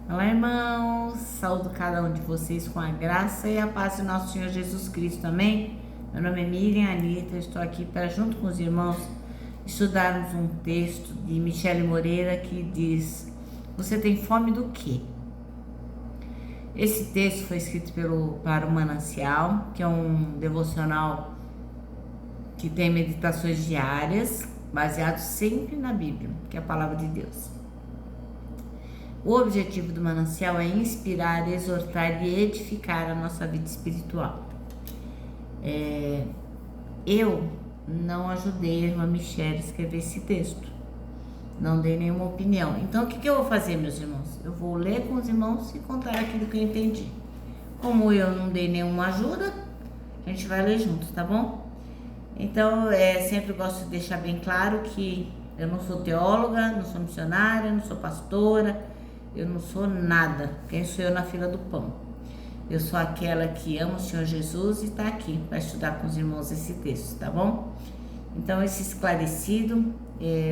Olá, irmãos, saúdo cada um de vocês com a graça e a paz do nosso Senhor Jesus Cristo, amém? Meu nome é Miriam Anita, estou aqui para, junto com os irmãos, estudarmos um texto de Michele Moreira que diz: Você tem fome do quê? Esse texto foi escrito para o Manancial, que é um devocional que tem meditações diárias, baseado sempre na Bíblia, que é a palavra de Deus. O objetivo do Manancial é inspirar, exortar e edificar a nossa vida espiritual. Eu não ajudei a irmã Michele a escrever esse texto, não dei nenhuma opinião. Então, o que eu vou fazer, meus irmãos? Eu vou ler com os irmãos e contar aquilo que eu entendi. Como eu não dei nenhuma ajuda, a gente vai ler juntos, tá bom? Então, sempre gosto de deixar bem claro que eu não sou teóloga, não sou missionária, não sou pastora, eu não sou nada. Quem sou eu na fila do pão? Eu sou aquela que ama o Senhor Jesus e está aqui para estudar com os irmãos esse texto, tá bom? Então, esse esclarecido,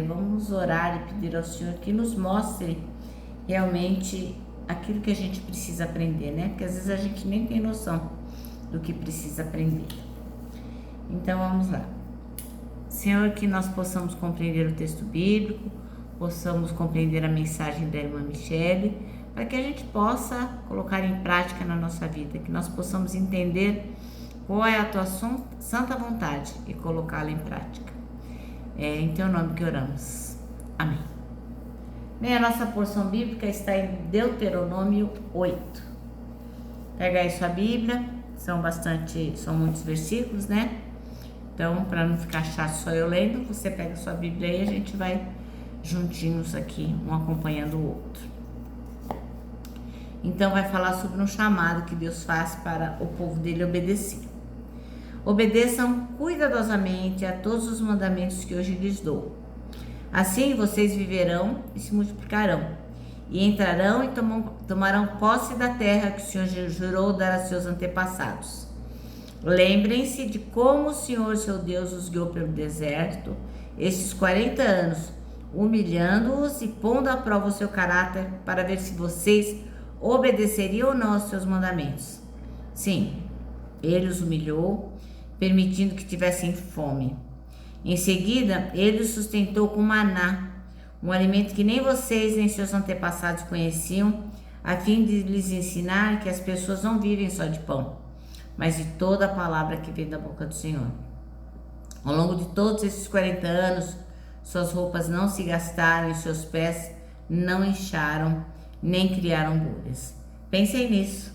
vamos orar e pedir ao Senhor que nos mostre realmente aquilo que a gente precisa aprender, né? Porque às vezes a gente nem tem noção do que precisa aprender. Então, vamos lá. Senhor, que nós possamos compreender o texto bíblico, possamos compreender a mensagem da irmã Michele, para que a gente possa colocar em prática na nossa vida, que nós possamos entender qual é a tua santa vontade e colocá-la em prática. Em teu nome que oramos. Amém. Bem, a nossa porção bíblica está em Deuteronômio 8. Pega aí sua Bíblia, são muitos versículos, né? Então, para não ficar chato só eu lendo, você pega sua Bíblia e a gente vai juntinhos aqui, um acompanhando o outro. Então vai falar sobre um chamado que Deus faz para o povo dele obedecer. Obedeçam cuidadosamente a todos os mandamentos que hoje lhes dou. Assim vocês viverão e se multiplicarão, e entrarão e tomarão posse da terra que o Senhor jurou dar a seus antepassados. Lembrem-se de como o Senhor, seu Deus, os guiou pelo deserto estes 40 anos, humilhando-os e pondo à prova o seu caráter para ver se vocês obedeceriam ou não aos seus mandamentos. Sim, ele os humilhou, permitindo que tivessem fome. Em seguida, ele os sustentou com maná, um alimento que nem vocês nem seus antepassados conheciam, a fim de lhes ensinar que as pessoas não vivem só de pão, mas de toda a palavra que vem da boca do Senhor. Ao longo de todos esses 40 anos, suas roupas não se gastaram e seus pés não incharam, nem criaram bolhas. Pensem nisso.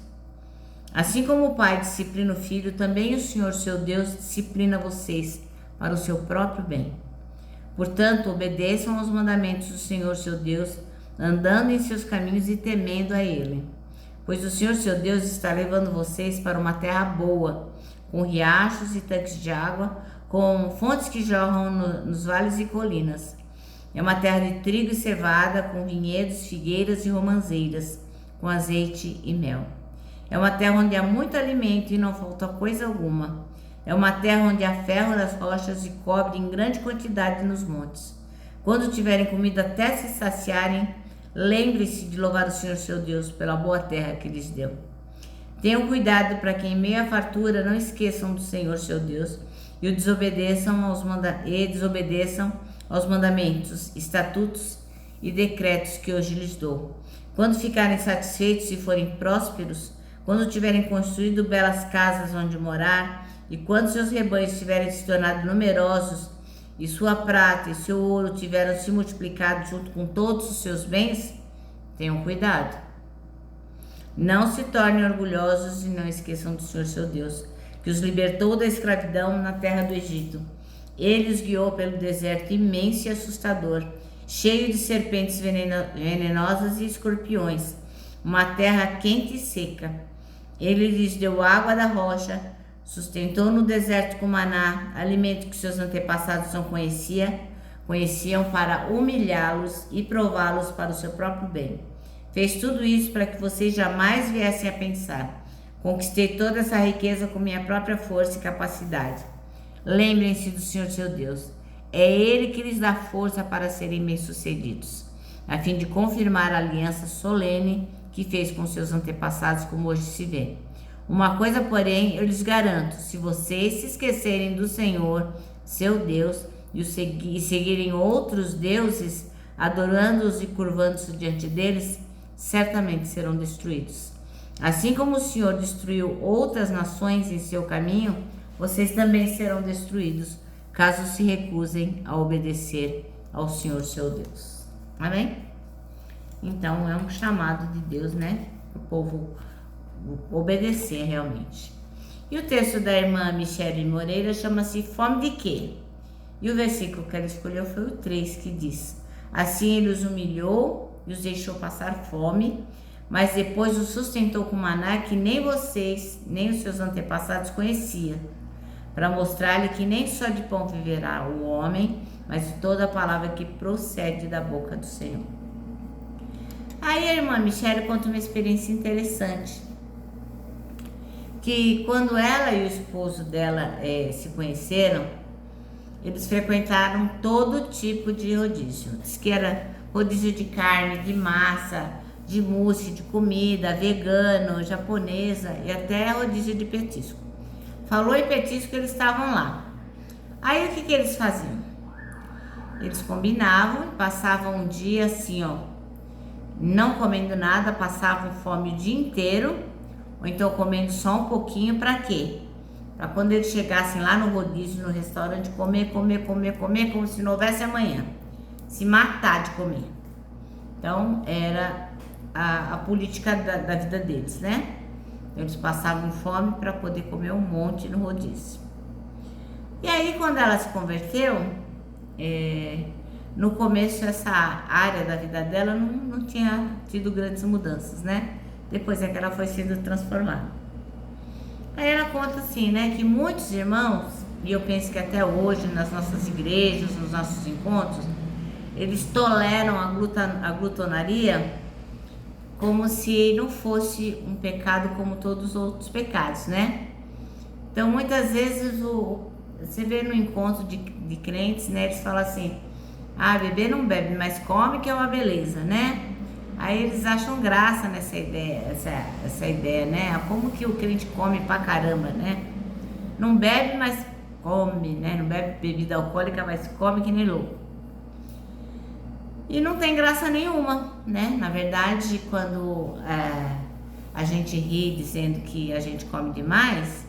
Assim como o pai disciplina o filho, também o Senhor, seu Deus, disciplina vocês para o seu próprio bem. Portanto, obedeçam aos mandamentos do Senhor, seu Deus, andando em seus caminhos e temendo a Ele. Pois o Senhor, seu Deus, está levando vocês para uma terra boa, com riachos e tanques de água, com fontes que jorram nos vales e colinas. É uma terra de trigo e cevada, com vinhedos, figueiras e romãzeiras, com azeite e mel. É uma terra onde há muito alimento e não falta coisa alguma. É uma terra onde há ferro nas rochas e cobre em grande quantidade nos montes. Quando tiverem comida até se saciarem, lembre-se de louvar o Senhor seu Deus pela boa terra que lhes deu. Tenham cuidado para que em meio à fartura não esqueçam do Senhor seu Deus e desobedeçam aos mandamentos, estatutos e decretos que hoje lhes dou. Quando ficarem satisfeitos e forem prósperos, quando tiverem construído belas casas onde morar, e quando seus rebanhos tiverem se tornado numerosos, e sua prata e seu ouro tiveram se multiplicado junto com todos os seus bens, tenham cuidado. Não se tornem orgulhosos e não esqueçam do Senhor seu Deus, que os libertou da escravidão na terra do Egito. Ele os guiou pelo deserto imenso e assustador, cheio de serpentes venenosas e escorpiões, uma terra quente e seca. Ele lhes deu água da rocha, sustentou no deserto com maná, alimento que seus antepassados não conheciam para humilhá-los e prová-los para o seu próprio bem. Fez tudo isso para que vocês jamais viessem a pensar: conquistei toda essa riqueza com minha própria força e capacidade. Lembrem-se do Senhor seu Deus. É Ele que lhes dá força para serem bem-sucedidos, a fim de confirmar a aliança solene que fez com seus antepassados, como hoje se vê. Uma coisa, porém, eu lhes garanto: se vocês se esquecerem do Senhor, seu Deus, e seguirem outros deuses, adorando-os e curvando-se diante deles, certamente serão destruídos. Assim como o Senhor destruiu outras nações em seu caminho, vocês também serão destruídos, caso se recusem a obedecer ao Senhor seu Deus. Amém? Então é um chamado de Deus, né? O povo obedecer realmente. E o texto da irmã Michele Moreira chama-se Fome de quê? E o versículo que ela escolheu foi o 3, que diz: assim ele os humilhou e os deixou passar fome, mas depois os sustentou com maná que nem vocês, nem os seus antepassados conheciam, para mostrar-lhe que nem só de pão viverá o homem, mas de toda a palavra que procede da boca do Senhor. Aí a irmã Michele conta uma experiência interessante, que quando ela e o esposo dela se conheceram, eles frequentaram todo tipo de rodízio. Diz que era rodízio de carne, de massa, de mousse, de comida, vegano, japonesa e até rodízio de petisco. Falou em petisco, eles estavam lá. Aí o que eles faziam? Eles combinavam e passavam um dia assim, ó, não comendo nada, passavam fome o dia inteiro, ou então comendo só um pouquinho. Para quê? Para quando eles chegassem lá no rodízio, no restaurante, comer, como se não houvesse amanhã. Se matar de comer. Então, era a política da vida deles, né? Eles passavam fome para poder comer um monte no rodízio. E aí, quando ela se converteu, no começo, essa área da vida dela não tinha tido grandes mudanças, né? Depois é que ela foi sendo transformada. Aí ela conta assim, né, que muitos irmãos, e eu penso que até hoje nas nossas igrejas, nos nossos encontros, eles toleram a glutonaria como se não fosse um pecado como todos os outros pecados, né? Então muitas vezes você vê no encontro de crentes, né, eles falam assim: ah, beber não bebe, mas come, que é uma beleza, né? Aí eles acham graça nessa ideia, essa ideia, né? Como que o crente come pra caramba, né? Não bebe, mas come, né? Não bebe bebida alcoólica, mas come que nem louco. E não tem graça nenhuma, né? Na verdade, quando a gente ri dizendo que a gente come demais,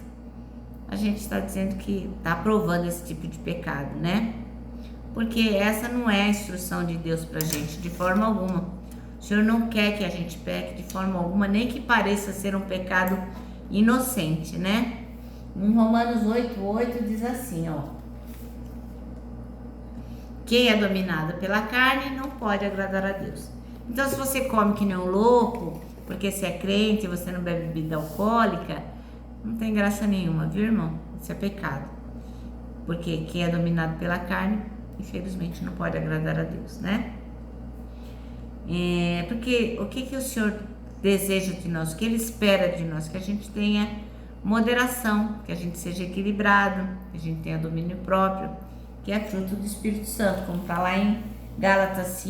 a gente está dizendo que está aprovando esse tipo de pecado, né? Porque essa não é a instrução de Deus pra gente, de forma alguma. O Senhor não quer que a gente peque de forma alguma, nem que pareça ser um pecado inocente, né? Em Romanos 8:8 diz assim, ó: quem é dominado pela carne não pode agradar a Deus. Então, se você come que nem um louco, porque você é crente e você não bebe bebida alcoólica, não tem graça nenhuma, viu, irmão? Isso é pecado. Porque quem é dominado pela carne, infelizmente, não pode agradar a Deus, né? Porque o que o Senhor deseja de nós, o que Ele espera de nós? Que a gente tenha moderação, que a gente seja equilibrado, que a gente tenha domínio próprio, que é fruto do Espírito Santo, como está lá em Gálatas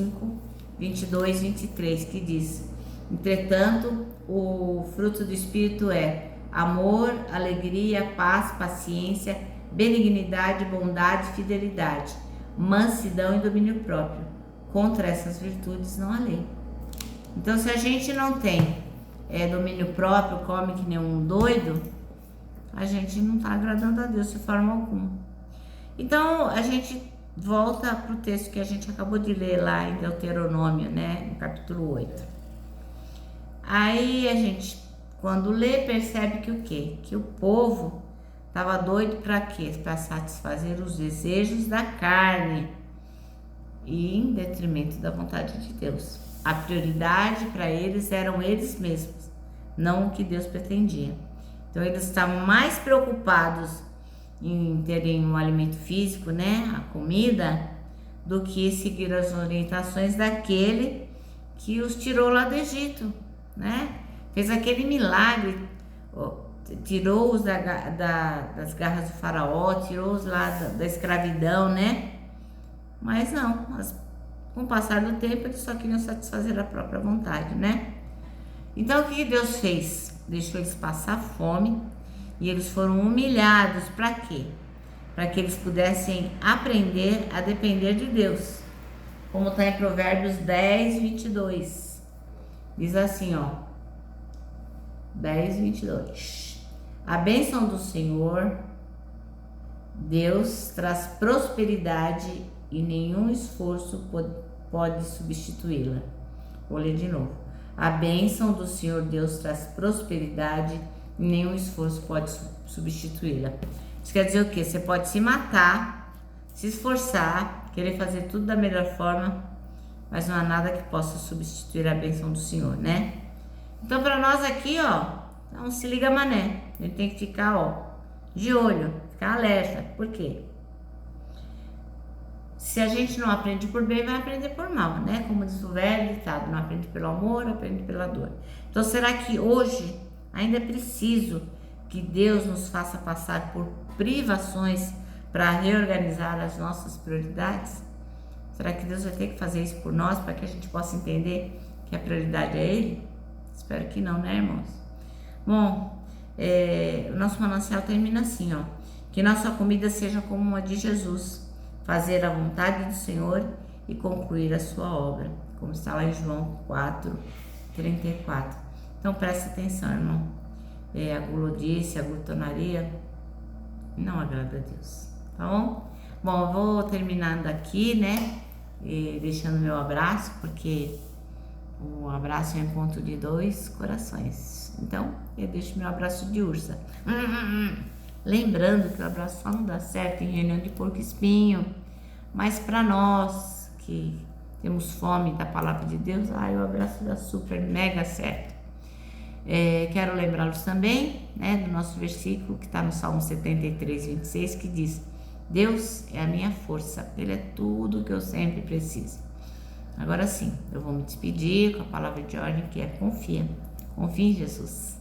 5:22-23, que diz: entretanto, o fruto do Espírito é amor, alegria, paz, paciência, benignidade, bondade, fidelidade, mansidão e domínio próprio. Contra essas virtudes não há lei. Então, se a gente não tem domínio próprio, come que nem um doido, a gente não está agradando a Deus de forma alguma. Então, a gente volta para o texto que a gente acabou de ler lá em Deuteronômio, né, no capítulo 8. Aí a gente, quando lê, percebe que o quê? Que o povo estava doido para quê? Para satisfazer os desejos da carne e em detrimento da vontade de Deus. A prioridade para eles eram eles mesmos, não o que Deus pretendia. Então eles estavam mais preocupados em terem um alimento físico, né, a comida, do que seguir as orientações daquele que os tirou lá do Egito, né? Fez aquele milagre, tirou-os das garras do faraó, tirou-os lá da escravidão, né? Mas não, com o passar do tempo eles só queriam satisfazer a própria vontade, né? Então, o que Deus fez? Deixou eles passar fome e eles foram humilhados. Para quê? Para que eles pudessem aprender a depender de Deus. Como está em Provérbios 10, 22. Diz assim, ó. 10, 22. A bênção do Senhor, Deus, traz prosperidade e nenhum esforço pode substituí-la. Vou ler de novo. A bênção do Senhor Deus traz prosperidade e nenhum esforço pode substituí-la. Isso quer dizer o quê? Você pode se matar, se esforçar, querer fazer tudo da melhor forma, mas não há nada que possa substituir a bênção do Senhor, né? Então, para nós aqui, ó, não se liga mané. A gente tem que ficar, ó, de olho, ficar alerta. Por quê? Se a gente não aprende por bem, vai aprender por mal, né? Como diz o velho ditado, não aprende pelo amor, aprende pela dor. Então, será que hoje ainda é preciso que Deus nos faça passar por privações para reorganizar as nossas prioridades? Será que Deus vai ter que fazer isso por nós para que a gente possa entender que a prioridade é Ele? Espero que não, né, irmãos? Bom, o nosso manancial termina assim, ó. Que nossa comida seja como a de Jesus, fazer a vontade do Senhor e concluir a sua obra, como está lá em João 4:34. Então presta atenção, irmão. A gulodice, a glutonaria não agrada a Deus, tá bom? Bom, eu vou terminando aqui, né? Deixando meu abraço, porque o abraço é um encontro de dois corações. Então, eu deixo meu abraço de ursa. Lembrando que o abraço só não dá certo em reunião de porco-espinho, mas para nós que temos fome da palavra de Deus, o abraço dá super, mega certo. Quero lembrá-los também, né, do nosso versículo que está no Salmo 73:26, que diz: Deus é a minha força, Ele é tudo que eu sempre preciso. Agora sim, eu vou me despedir com a palavra de ordem que é confia. Confia em Jesus.